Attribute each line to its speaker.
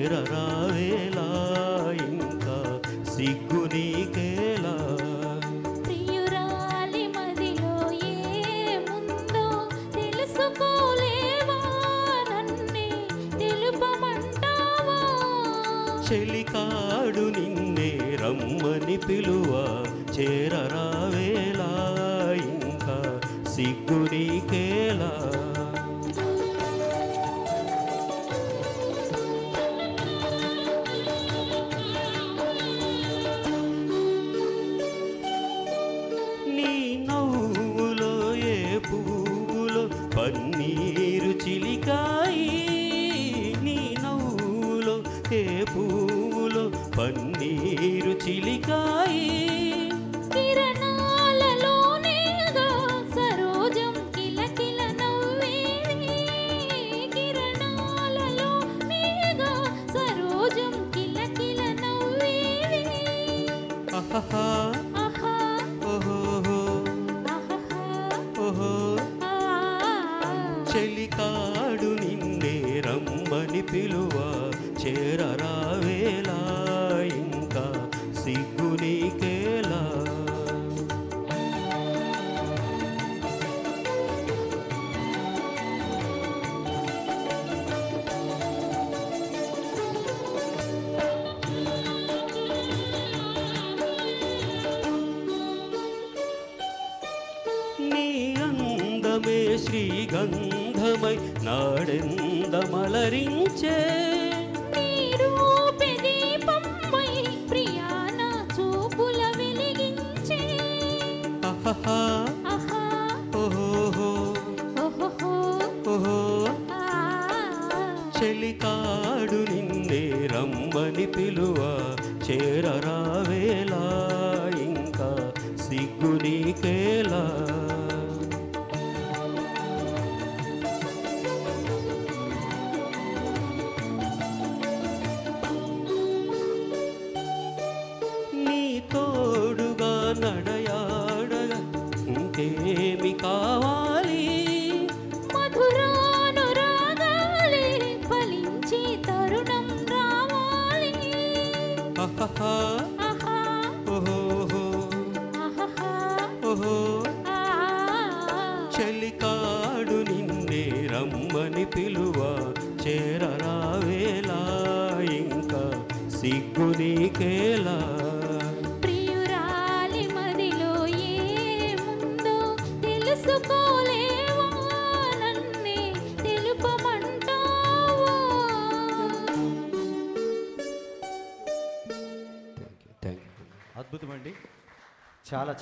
Speaker 1: చేరరావేలా ఇంకా సిగ్గు నీకేలా.
Speaker 2: ప్రియురాలి మదిలో ఏముందో తెలుసుకోలేవా, నన్నే తెలుపమంటావా.
Speaker 1: చెలికాడు నిన్నే రమ్మని పిలువ, చేరరావేలా ఇంకా సిగ్గు నీకేలా. నీ నవ్వులో ఏ పువ్వులో పన్నీరు చిలికాయి, నీ నవ్వులో ఏ పువ్వులో పన్నీరు చిలికాయి.
Speaker 2: కిరణాలలోనేగా సరోజం కిలకిల నవ్వేది, కిరణాలలోనేగా సరోజం కిలకిల నవ్వేది.
Speaker 1: ఆహా
Speaker 2: ఆహా
Speaker 1: ఓహో
Speaker 2: ఆహా
Speaker 1: ఓహో.
Speaker 2: ఆ.
Speaker 1: చెలికాడు నిన్నే రమ్మని పిలువ, చేరరావేలా ఇంకా సిగ్గు నీకేలా. నీ అందమే శ్రీగంధమై నాడెందమలరించే,
Speaker 2: నీ రూపే దీపమై ప్రియాన చూపుల వెలిగించే.
Speaker 1: ఆహా
Speaker 2: ఆహా
Speaker 1: ఓహో
Speaker 2: ఓహో
Speaker 1: ఓహో.
Speaker 2: ఆ.
Speaker 1: చెలికాడు నిన్నే రమ్మని పిలువ, చేరరావేలా ఇంకా సిగ్గు నీకేలా. నీ తోడుగా నడయాడగా ఇంకేమి కావాలి.
Speaker 2: మధురానురాగాలే ఫలించే తరుణం రావాలి.
Speaker 1: ఆహా
Speaker 2: ఆహా
Speaker 1: ఓహో
Speaker 2: ఆహా
Speaker 1: ఓహో.
Speaker 2: ఆ.
Speaker 1: చెలికాడు నిన్నే రమ్మని పిలువ, చేరరావేలా ఇంకా సిగ్గు నీకేలా.
Speaker 2: ప్రియురాలి మదిలో ఏముందో తెలుసుకోలేవా, నన్నే తెలుపమంటావా.
Speaker 1: Thank you.
Speaker 3: అద్భుతమండి. చాలా